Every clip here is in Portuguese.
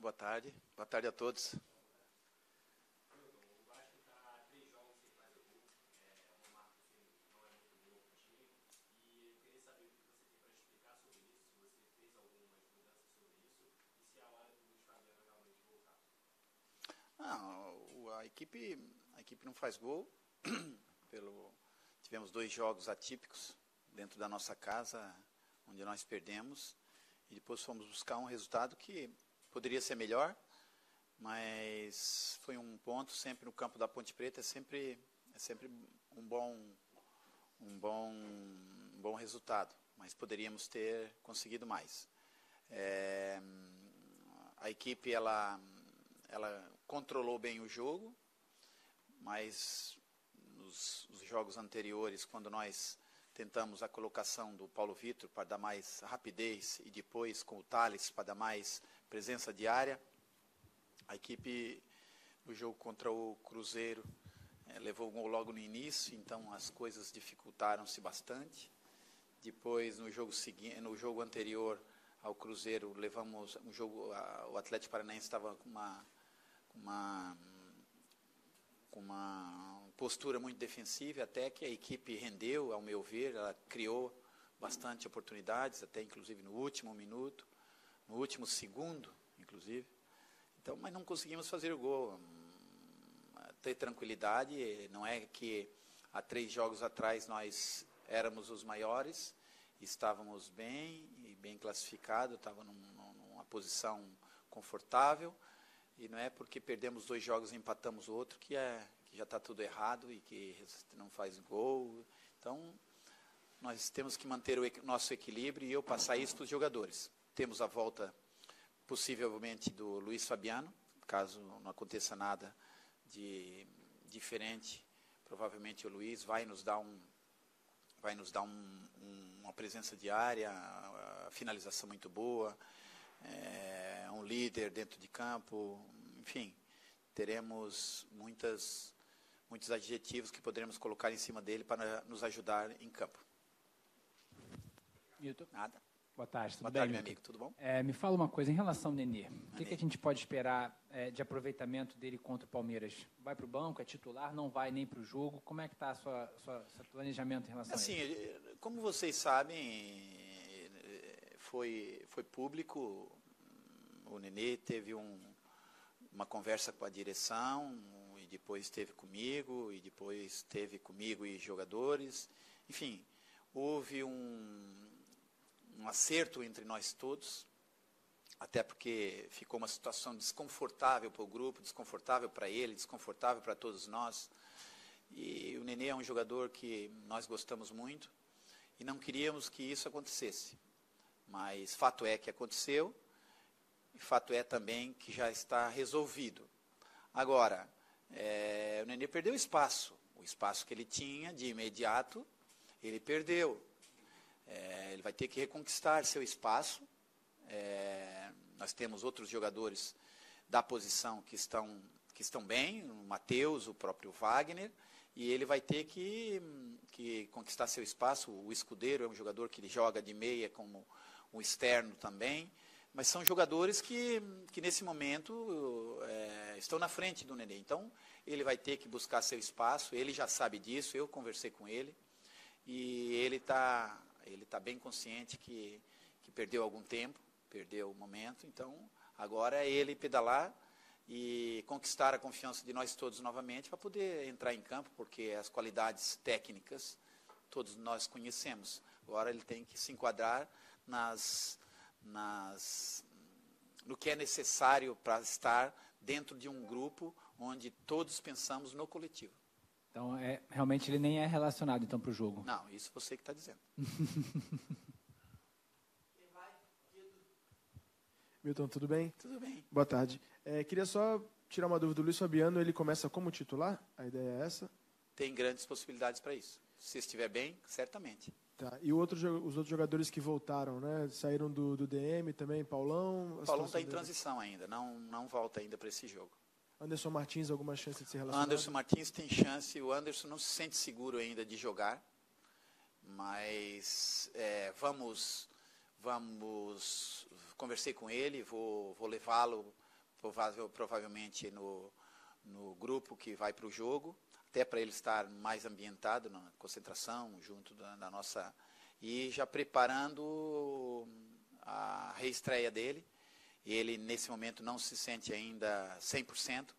boa tarde. Boa tarde a todos. A equipe não faz gol. Tivemos 2 jogos atípicos dentro da nossa casa, onde nós perdemos. E depois fomos buscar um resultado que poderia ser melhor, mas foi um ponto sempre no campo da Ponte Preta, é sempre um bom resultado, mas poderíamos ter conseguido mais. A equipe ela controlou bem o jogo, mas nos jogos anteriores, quando nós tentamos a colocação do Paulo Vitor para dar mais rapidez e depois com o Thales para dar mais presença de área, a equipe no jogo contra o Cruzeiro levou o gol logo no início, então as coisas dificultaram-se bastante. Depois no jogo anterior ao Cruzeiro levamos um jogo, o Atlético Paranaense estava com uma postura muito defensiva, até que a equipe rendeu, ao meu ver, ela criou bastante oportunidades, até inclusive no último minuto, no último segundo, inclusive. Então, mas não conseguimos fazer o gol. Ter tranquilidade, não é que há 3 jogos atrás nós éramos os maiores, estávamos bem classificados, estava numa posição confortável, e não é porque perdemos 2 jogos e empatamos o outro que já está tudo errado e que não faz gol. Então, nós temos que manter o nosso equilíbrio e eu passar isso para os jogadores. Temos a volta, possivelmente, do Luiz Fabiano, caso não aconteça nada de diferente. Provavelmente o Luiz vai nos dar uma presença diária, a finalização muito boa, um líder dentro de campo, enfim, teremos muitos adjetivos que poderemos colocar em cima dele para nos ajudar em campo. Milton. Nada. Boa tarde, tudo bem? Boa tarde, meu amigo, tudo bom? Me fala uma coisa, em relação ao Nenê, o que a gente pode esperar de aproveitamento dele contra o Palmeiras? Vai para o banco, é titular, não vai nem para o jogo? Como é que está seu planejamento em relação a isso? Como vocês sabem, foi público, o Nenê teve uma conversa com a direção, e depois teve comigo, e jogadores. Enfim, houve um acerto entre nós todos, até porque ficou uma situação desconfortável para o grupo, desconfortável para ele, desconfortável para todos nós. E o Nenê é um jogador que nós gostamos muito e não queríamos que isso acontecesse. Mas fato é que aconteceu, e fato é também que já está resolvido. Agora, o Nenê perdeu espaço. O espaço que ele tinha de imediato, ele perdeu. Ele vai ter que reconquistar seu espaço. Nós temos outros jogadores da posição que estão bem, o Matheus, o próprio Wagner, e ele vai ter que conquistar seu espaço. O Escudeiro é um jogador que ele joga de meia como um externo também, mas são jogadores que nesse momento estão na frente do Nenê. Então, ele vai ter que buscar seu espaço, ele já sabe disso, eu conversei com ele, e ele está bem consciente que perdeu algum tempo, perdeu o momento. Então, agora é ele pedalar e conquistar a confiança de nós todos novamente para poder entrar em campo, porque as qualidades técnicas todos nós conhecemos. Agora ele tem que se enquadrar no que é necessário para estar dentro de um grupo onde todos pensamos no coletivo. Então, realmente ele nem é relacionado então para o jogo. Não, isso você que está dizendo. Milton, tudo bem? Tudo bem. Boa tarde. Queria só tirar uma dúvida do Luiz Fabiano, ele começa como titular? A ideia é essa? Tem grandes possibilidades para isso. Se estiver bem, certamente. Tá. E os outros jogadores que voltaram, né? Saíram do DM também, Paulão? O Paulão está em transição ainda, não volta ainda para esse jogo. Anderson Martins, alguma chance de ser relacionado? Anderson Martins tem chance, o Anderson não se sente seguro ainda de jogar, mas conversei com ele, vou levá-lo provavelmente no grupo que vai para o jogo, até para ele estar mais ambientado na concentração, junto da nossa... E já preparando a reestreia dele. Ele, nesse momento, não se sente ainda 100%.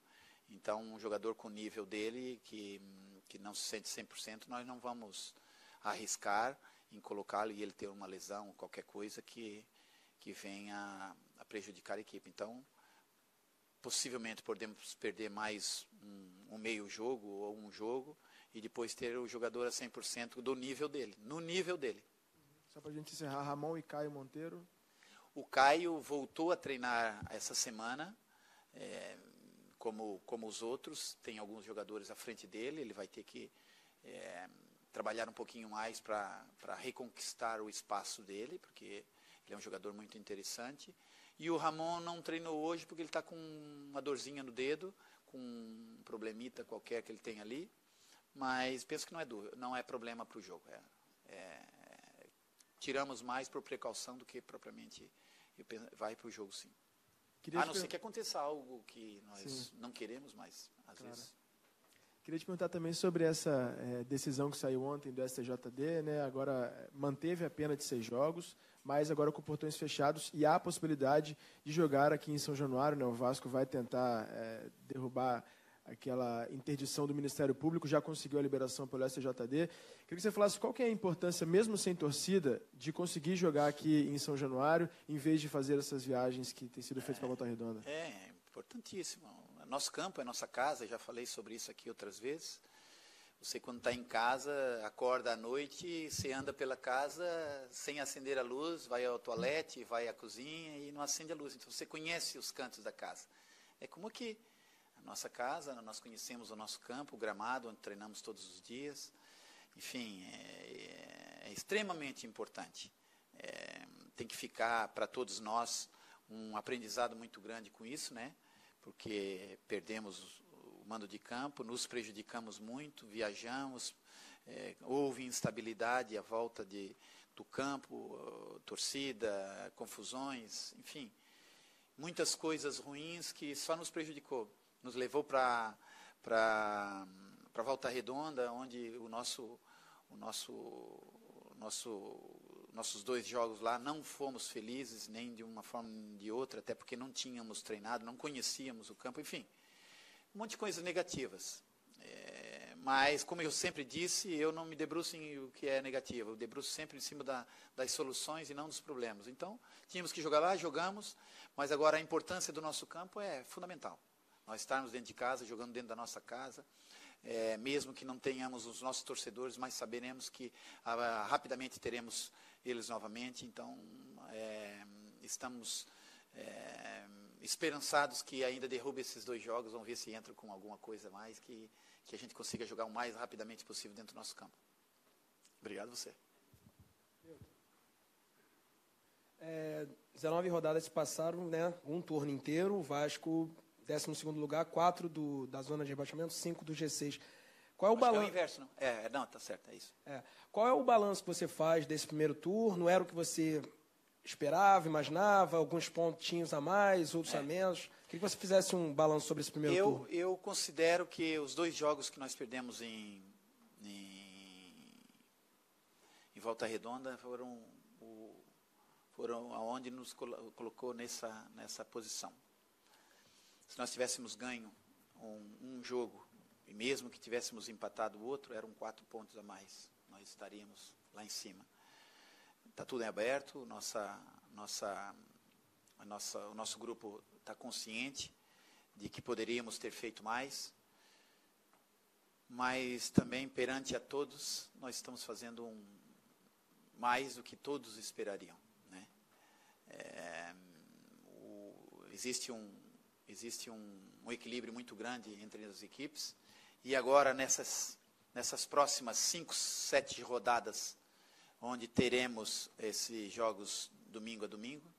Então, um jogador com o nível dele, que não se sente 100%, nós não vamos arriscar em colocá-lo e ele ter uma lesão, qualquer coisa que venha a prejudicar a equipe. Então, possivelmente podemos perder mais um meio jogo ou um jogo e depois ter o jogador a 100% do nível dele, no nível dele. Só para a gente encerrar, Ramon e Caio Monteiro. O Caio voltou a treinar essa semana, como os outros, tem alguns jogadores à frente dele, ele vai ter que trabalhar um pouquinho mais para reconquistar o espaço dele, porque ele é um jogador muito interessante. E o Ramon não treinou hoje porque ele está com uma dorzinha no dedo, com um problemita qualquer que ele tem ali, mas penso que não é problema para o jogo. Tiramos mais por precaução do que propriamente vai para o jogo, sim. A não ser que aconteça algo que nós não queremos, mas às vezes... Queria te perguntar também sobre essa decisão que saiu ontem do STJD, né? Agora manteve a pena de 6 jogos, mas agora com portões fechados e há a possibilidade de jogar aqui em São Januário, né? O Vasco vai tentar derrubar aquela interdição do Ministério Público, já conseguiu a liberação pelo STJD. Queria que você falasse qual que é a importância, mesmo sem torcida, de conseguir jogar aqui em São Januário, em vez de fazer essas viagens que têm sido feitas para Volta Redonda. É importantíssimo. Nosso campo é nossa casa, já falei sobre isso aqui outras vezes. Você, quando está em casa, acorda à noite, você anda pela casa sem acender a luz, vai ao toalete, vai à cozinha e não acende a luz. Então, você conhece os cantos da casa. É como aqui. Nossa casa, nós conhecemos o nosso campo, o gramado, onde treinamos todos os dias. Enfim, é extremamente importante. Tem que ficar para todos nós um aprendizado muito grande com isso, né? Porque perdemos o mando de campo, nos prejudicamos muito, viajamos, houve instabilidade à volta do campo, torcida, confusões, enfim, muitas coisas ruins que só nos prejudicou. Nos levou para Volta Redonda, onde nossos 2 jogos lá não fomos felizes, nem de uma forma nem de outra, até porque não tínhamos treinado, não conhecíamos o campo, enfim, um monte de coisas negativas. Mas, como eu sempre disse, eu não me debruço em o que é negativo, eu debruço sempre em cima das soluções e não dos problemas. Então, tínhamos que jogar lá, jogamos, mas agora a importância do nosso campo é fundamental. Nós estarmos dentro de casa, jogando dentro da nossa casa, mesmo que não tenhamos os nossos torcedores, mas saberemos que rapidamente teremos eles novamente. Então, estamos esperançados que ainda derrube esses 2 jogos, vamos ver se entra com alguma coisa mais, que a gente consiga jogar o mais rapidamente possível dentro do nosso campo. Obrigado a você. 19 rodadas se passaram, né? Um turno inteiro, o Vasco... 12º lugar, 4 da zona de rebaixamento, 5 do G6. Qual é o balanço? É o inverso, não? Não, tá certo, é isso. Qual é o balanço que você faz desse primeiro turno? Era o que você esperava, imaginava? Alguns pontinhos a mais, outros a menos? Queria que você fizesse um balanço sobre esse primeiro turno. Eu considero que os 2 jogos que nós perdemos em Volta Redonda foram aonde nos colocou nessa posição. Se nós tivéssemos ganho um jogo, e mesmo que tivéssemos empatado o outro, eram 4 pontos a mais. Nós estaríamos lá em cima. Está tudo em aberto, o nosso grupo está consciente de que poderíamos ter feito mais, mas também perante a todos, nós estamos fazendo mais do que todos esperariam, né? Existe um equilíbrio muito grande entre as equipes, e agora nessas próximas 5, 7 rodadas, onde teremos esses jogos domingo a domingo,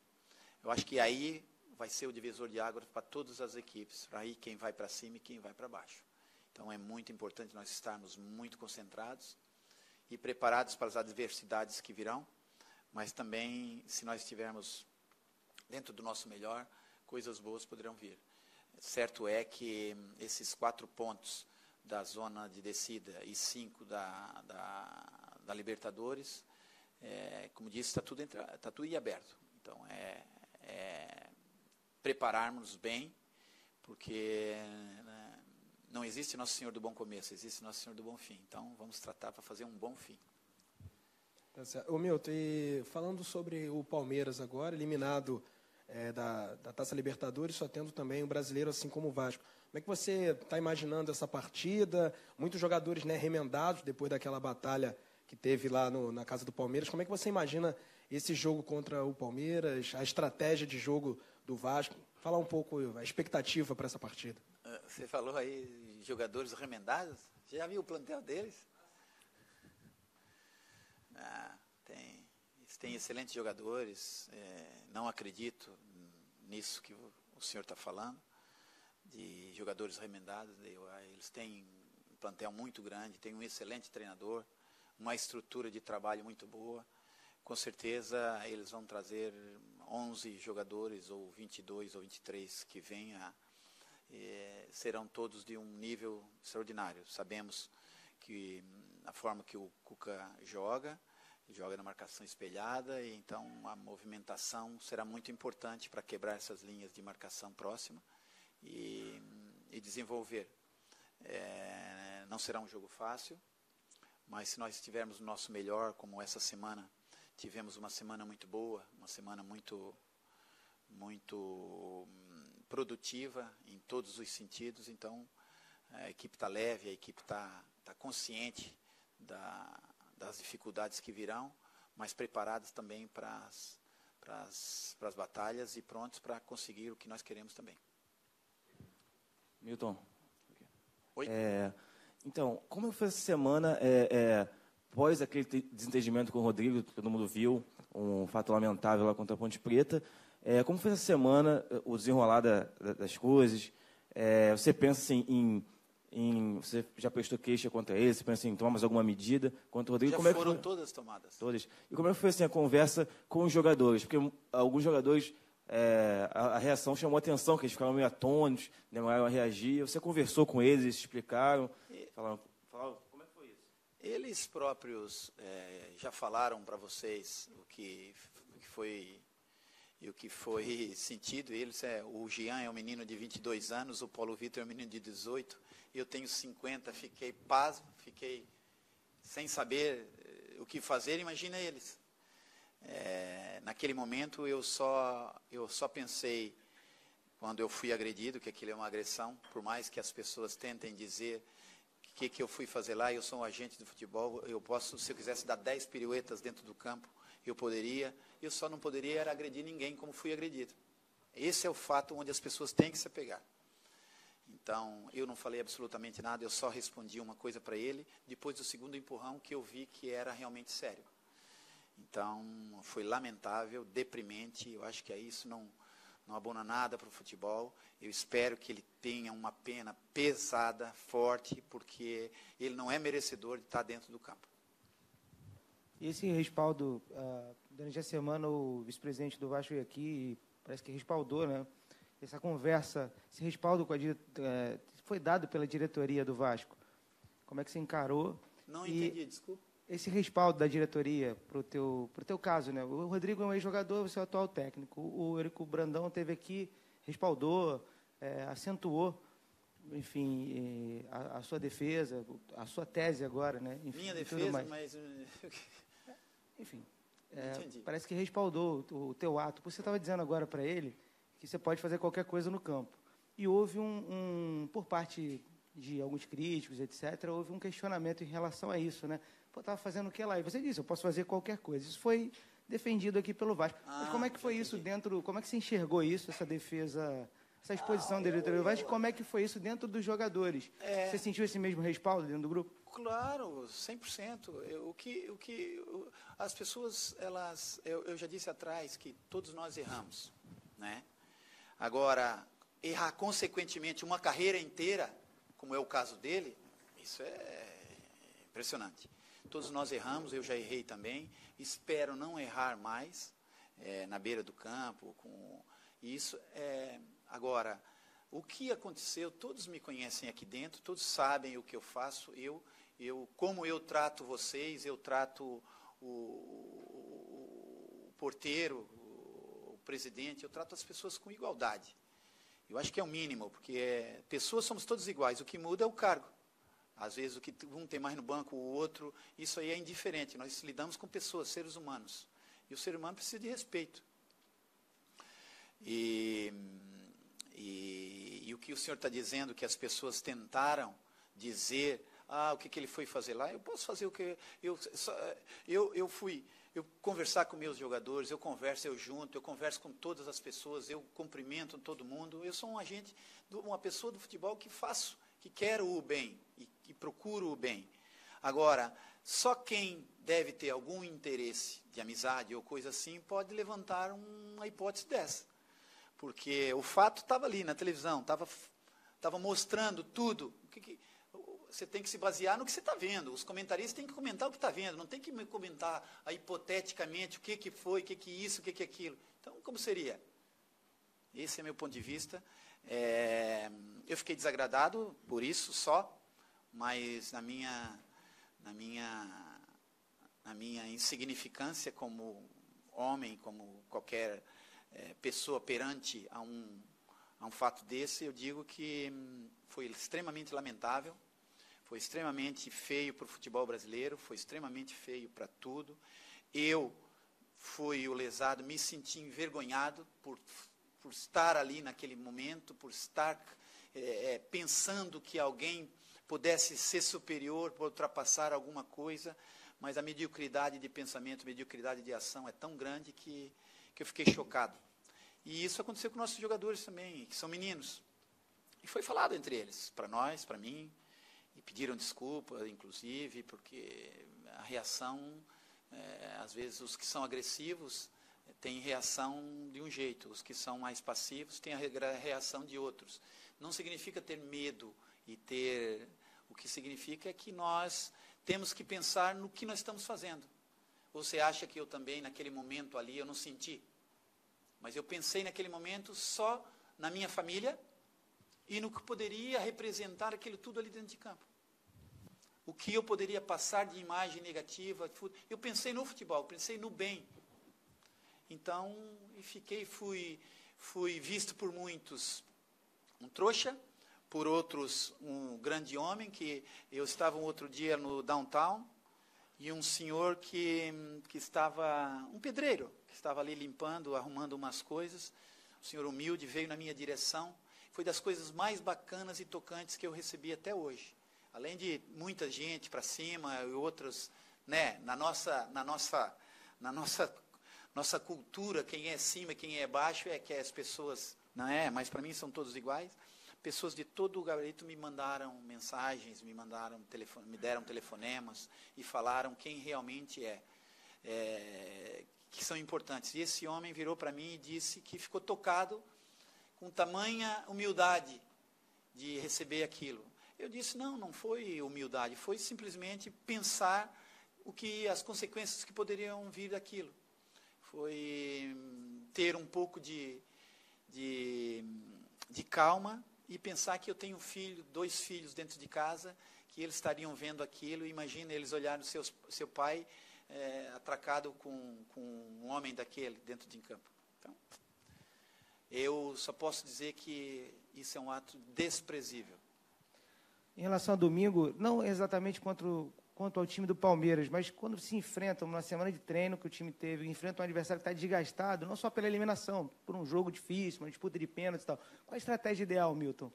eu acho que aí vai ser o divisor de águas para todas as equipes, para aí quem vai para cima e quem vai para baixo. Então é muito importante nós estarmos muito concentrados e preparados para as adversidades que virão, mas também, se nós estivermos dentro do nosso melhor, coisas boas poderão vir. Certo é que esses 4 pontos da zona de descida e 5 da Libertadores, como disse, está tudo em aberto. Então, prepararmos bem, porque não existe Nosso Senhor do Bom Começo, existe Nosso Senhor do Bom Fim. Então, vamos tratar para fazer um bom fim. Tá certo. Ô, Milton, e falando sobre o Palmeiras agora, eliminado da Taça Libertadores, só tendo também o brasileiro, assim como o Vasco. Como é que você está imaginando essa partida? Muitos jogadores, né, remendados depois daquela batalha que teve lá na casa do Palmeiras. Como é que você imagina esse jogo contra o Palmeiras, a estratégia de jogo do Vasco? Fala um pouco a expectativa para essa partida. Você falou aí jogadores remendados? Você já viu o plantel deles? Eles têm excelentes jogadores. Não acredito nisso que o senhor está falando, de jogadores remendados. Eles têm um plantel muito grande, têm um excelente treinador, uma estrutura de trabalho muito boa. Com certeza eles vão trazer 11 jogadores, ou 22 ou 23 que venha, serão todos de um nível extraordinário. Sabemos que a forma que o Cuca joga na marcação espelhada, e então a movimentação será muito importante para quebrar essas linhas de marcação próxima e desenvolver. Não será um jogo fácil, mas se nós estivermos no nosso melhor, como essa semana, tivemos uma semana muito boa, uma semana muito produtiva em todos os sentidos, então a equipe está leve, a equipe está consciente das dificuldades que virão, mas preparados também para as batalhas e prontos para conseguir o que nós queremos também. Milton. Oi? Então, como foi essa semana, após aquele desentendimento com o Rodrigo, todo mundo viu, um fato lamentável lá contra a Ponte Preta, como foi essa semana, o desenrolar das coisas? Você pensa assim, você já prestou queixa contra ele? Você pensa em tomar mais alguma medida contra o Rodrigo? Já foram todas tomadas. Todas. E como é que foi assim, a conversa com os jogadores? Porque alguns jogadores, a reação chamou a atenção, que eles ficaram meio atônitos, demoraram a reagir. Você conversou com eles, eles explicaram? Falaram, como é que foi isso? Eles próprios já falaram para vocês o que foi e o que foi sentido. O Jean é um menino de 22 anos, o Paulo Vitor é um menino de 18, eu tenho 50, fiquei pasmo, fiquei sem saber o que fazer, imagina eles. Naquele momento eu só pensei, quando eu fui agredido, que aquilo é uma agressão, por mais que as pessoas tentem dizer que eu fui fazer lá, eu sou um agente de futebol, eu posso, se eu quisesse dar 10 piruetas dentro do campo, eu poderia, eu só não poderia era agredir ninguém como fui agredido. Esse é o fato onde as pessoas têm que se apegar. Então, eu não falei absolutamente nada, eu só respondi uma coisa para ele, depois do segundo empurrão que eu vi que era realmente sério. Então, foi lamentável, deprimente, eu acho que isso não abona nada para o futebol. Eu espero que ele tenha uma pena pesada, forte, porque ele não é merecedor de estar dentro do campo. E esse respaldo, durante a semana o vice-presidente do Vasco veio aqui e parece que respaldou, né? Essa conversa, esse respaldo foi dado pela diretoria do Vasco. Como é que você encarou? Não entendi, desculpa. Esse respaldo da diretoria pro teu caso, né? O Rodrigo é um ex-jogador, você é o atual técnico. O Érico Brandão esteve aqui, respaldou, acentuou, enfim, a sua defesa, a sua tese agora, né? Enfim, minha defesa, mas... Enfim, parece que respaldou o teu ato. Você estava dizendo agora para ele que você pode fazer qualquer coisa no campo. E houve por parte de alguns críticos, etc., houve um questionamento em relação a isso, né? Pô, estava fazendo o que lá? E você disse, eu posso fazer qualquer coisa. Isso foi defendido aqui pelo Vasco. Mas como é que foi isso dentro, como é que você enxergou isso, essa defesa, essa exposição da diretoria do Vasco? Como é que foi isso dentro dos jogadores? Você sentiu esse mesmo respaldo dentro do grupo? Claro, 100%. As pessoas, eu já disse atrás que todos nós erramos, né? Agora, errar consequentemente uma carreira inteira, como é o caso dele, isso é impressionante. Todos nós erramos, eu já errei também, espero não errar mais na beira do campo, E isso é... Agora, o que aconteceu, todos me conhecem aqui dentro, todos sabem o que eu faço, como eu trato vocês, eu trato o porteiro, o presidente, eu trato as pessoas com igualdade. Eu acho que é o mínimo, porque pessoas somos todos iguais, o que muda é o cargo. Às vezes o que um tem mais no banco, o outro, isso aí é indiferente. Nós lidamos com pessoas, seres humanos. E o ser humano precisa de respeito. E o que o senhor está dizendo, que as pessoas tentaram dizer, o que ele foi fazer lá, eu posso fazer o que... Eu conversar com meus jogadores, eu converso, eu junto, eu converso com todas as pessoas, eu cumprimento todo mundo. Eu sou um agente, uma pessoa do futebol que faço, que quero o bem e que procuro o bem. Agora, só quem deve ter algum interesse de amizade ou coisa assim pode levantar uma hipótese dessa. Porque o fato estava ali na televisão, estava mostrando tudo. Você tem que se basear no que você está vendo. Os comentaristas têm que comentar o que está vendo, não tem que comentar hipoteticamente o que foi, o que isso, o que aquilo. Então, como seria? Esse é meu ponto de vista. Eu fiquei desagradado por isso só, mas na minha insignificância como homem, como qualquer pessoa perante a um fato desse, eu digo que foi extremamente lamentável, foi extremamente feio para o futebol brasileiro, foi extremamente feio para tudo. Eu fui o lesado, me senti envergonhado por estar ali naquele momento, por estar pensando que alguém pudesse ser superior, por ultrapassar alguma coisa, mas a mediocridade de pensamento, a mediocridade de ação é tão grande que eu fiquei chocado. E isso aconteceu com nossos jogadores também, que são meninos. E foi falado entre eles, para nós, para mim, e pediram desculpa, inclusive, porque a reação, às vezes os que são agressivos têm reação de um jeito, os que são mais passivos têm a reação de outros. Não significa ter medo e ter... O que significa é que nós temos que pensar no que nós estamos fazendo. Você acha que eu também, naquele momento ali, eu não senti? Mas eu pensei naquele momento só na minha família e no que poderia representar aquilo tudo ali dentro de campo. O que eu poderia passar de imagem negativa. Eu pensei no futebol, pensei no bem. Então, fui visto por muitos um trouxa, por outros um grande homem, que eu estava um outro dia no downtown, e um senhor que estava, um pedreiro, que estava ali limpando, arrumando umas coisas, um senhor humilde, veio na minha direção. Foi das coisas mais bacanas e tocantes que eu recebi até hoje. Além de muita gente para cima e outros, né, na nossa cultura, quem é acima e quem é baixo é que as pessoas, não é, mas para mim são todos iguais. Pessoas de todo o gabarito me mandaram mensagens, me deram telefonemas e falaram quem realmente que são importantes. E esse homem virou para mim e disse que ficou tocado com tamanha humildade de receber aquilo. Eu disse, não foi humildade, foi simplesmente pensar as consequências que poderiam vir daquilo. Foi ter um pouco de calma e pensar que eu tenho dois filhos dentro de casa, que eles estariam vendo aquilo. Imagina eles olharem seu pai atracado com um homem daquele dentro de campo. Então, eu só posso dizer que isso é um ato desprezível. Em relação a domingo, não exatamente quanto ao time do Palmeiras, mas quando se enfrentam numa semana de treino que o time teve, enfrenta um adversário que está desgastado, não só pela eliminação, por um jogo difícil, uma disputa de pênaltis e tal. Qual a estratégia ideal, Milton?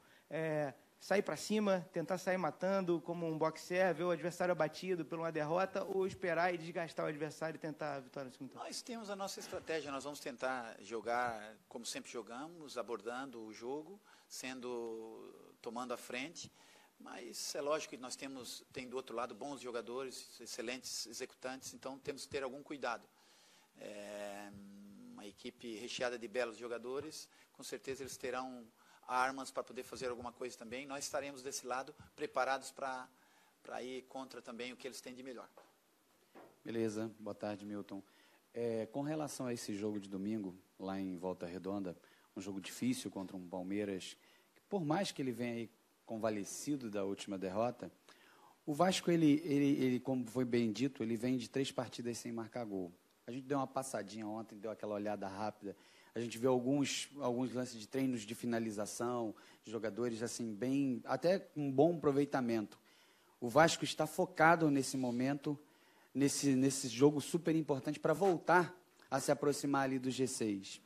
Sair para cima, tentar sair matando como um boxer, ver o adversário abatido por uma derrota, ou esperar e desgastar o adversário e tentar a vitória no segundo tempo? Nós temos a nossa estratégia, nós vamos tentar jogar como sempre jogamos, abordando o jogo, tomando a frente. Mas é lógico que nós tem do outro lado bons jogadores, excelentes executantes, então temos que ter algum cuidado. Uma equipe recheada de belos jogadores, com certeza eles terão armas para poder fazer alguma coisa também. Nós estaremos desse lado preparados para ir contra também o que eles têm de melhor. Beleza, boa tarde, Milton. Com relação a esse jogo de domingo, lá em Volta Redonda, um jogo difícil contra um Palmeiras, que por mais que ele venha aí convalescido da última derrota, o Vasco, ele, como foi bem dito, ele vem de 3 partidas sem marcar gol. A gente deu uma passadinha ontem, deu aquela olhada rápida. A gente viu alguns lances de treinos de finalização, de jogadores assim bem, até com um bom aproveitamento. O Vasco está focado nesse momento, nesse jogo super importante para voltar a se aproximar ali do G6.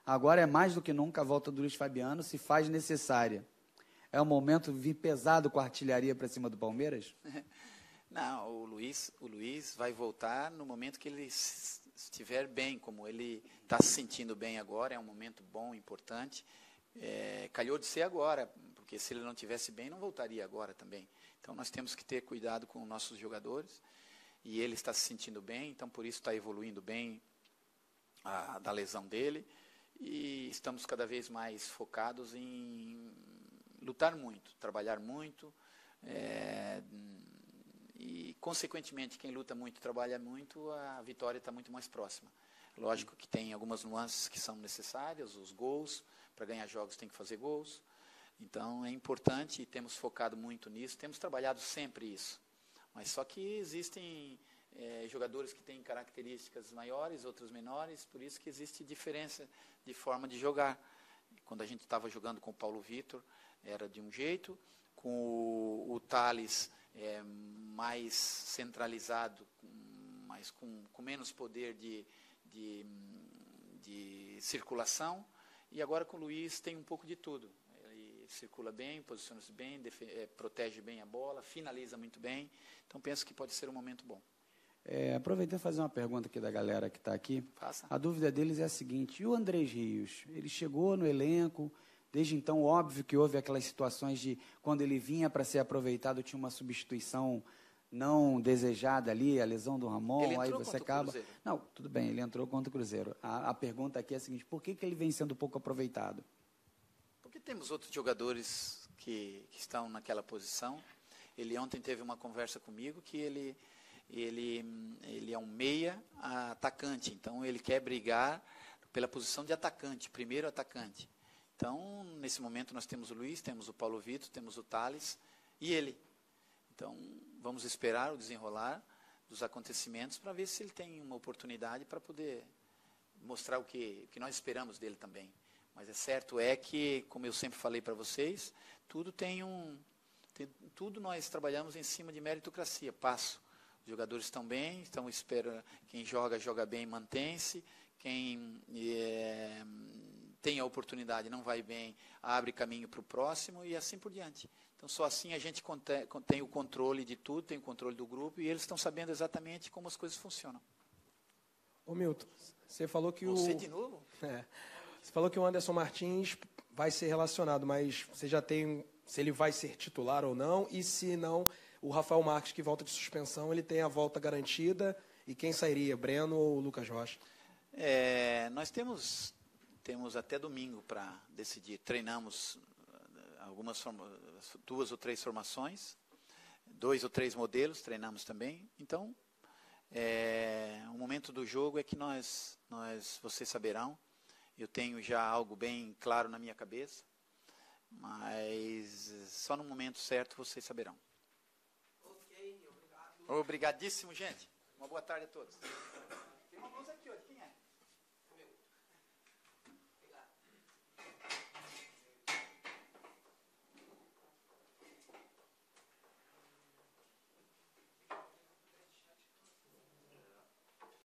Agora é mais do que nunca a volta do Luiz Fabiano se faz necessária. É o momento de vir pesado com a artilharia para cima do Palmeiras? Não, o Luiz vai voltar no momento que ele estiver bem, como ele está se sentindo bem agora, é um momento bom, importante. Calhou de ser agora, porque se ele não estivesse bem, não voltaria agora também. Então nós temos que ter cuidado com os nossos jogadores, e ele está se sentindo bem, então por isso está evoluindo bem da lesão dele, e estamos cada vez mais focados em lutar muito, trabalhar muito, e, consequentemente, quem luta muito, trabalha muito, a vitória está muito mais próxima. Lógico que tem algumas nuances que são necessárias, os gols, para ganhar jogos tem que fazer gols. Então, é importante e temos focado muito nisso, temos trabalhado sempre isso. Mas só que existem jogadores que têm características maiores, outros menores, por isso que existe diferença de forma de jogar. Quando a gente estava jogando com o Paulo Vitor, era de um jeito, com o Thales mais centralizado, mas com menos poder de circulação, e agora com o Luiz tem um pouco de tudo. Ele circula bem, posiciona-se bem, protege bem a bola, finaliza muito bem, então penso que pode ser um momento bom. Aproveitando e fazer uma pergunta aqui da galera que está aqui. Faça. A dúvida deles é a seguinte: e o Andrés Rios? Ele chegou no elenco, desde então, óbvio que houve aquelas situações de quando ele vinha para ser aproveitado, tinha uma substituição não desejada ali, a lesão do Ramon, aí você acaba... Não, tudo bem, ele entrou contra o Cruzeiro. A pergunta aqui é a seguinte: por que ele vem sendo pouco aproveitado? Porque temos outros jogadores que estão naquela posição. Ele ontem teve uma conversa comigo que ele é um meia atacante, então ele quer brigar pela posição de atacante, primeiro atacante. Então, nesse momento, nós temos o Luiz, temos o Paulo Vitor, temos o Thales e ele. Então, vamos esperar o desenrolar dos acontecimentos para ver se ele tem uma oportunidade para poder mostrar o que nós esperamos dele também. Mas certo que, como eu sempre falei para vocês, tudo tudo nós trabalhamos em cima de meritocracia, passo. Os jogadores estão bem, quem joga bem, mantém-se, quem tem a oportunidade, não vai bem, abre caminho para o próximo e assim por diante. Então, só assim a gente tem o controle de tudo, tem o controle do grupo, e eles estão sabendo exatamente como as coisas funcionam. Ô Milton, você falou que Você de novo? Você falou que o Anderson Martins vai ser relacionado, mas você já tem se ele vai ser titular ou não, e se não, o Rafael Marques, que volta de suspensão, ele tem a volta garantida, e quem sairia, Breno ou Lucas Rocha? Nós temos até domingo para decidir. Treinamos duas ou três formações, 2 ou 3 modelos, treinamos também. Então, o momento do jogo é que vocês saberão. Eu tenho já algo bem claro na minha cabeça, mas só no momento certo vocês saberão. Ok, obrigado. Obrigadíssimo, gente. Uma boa tarde a todos. Tem uma blusa aqui, ó.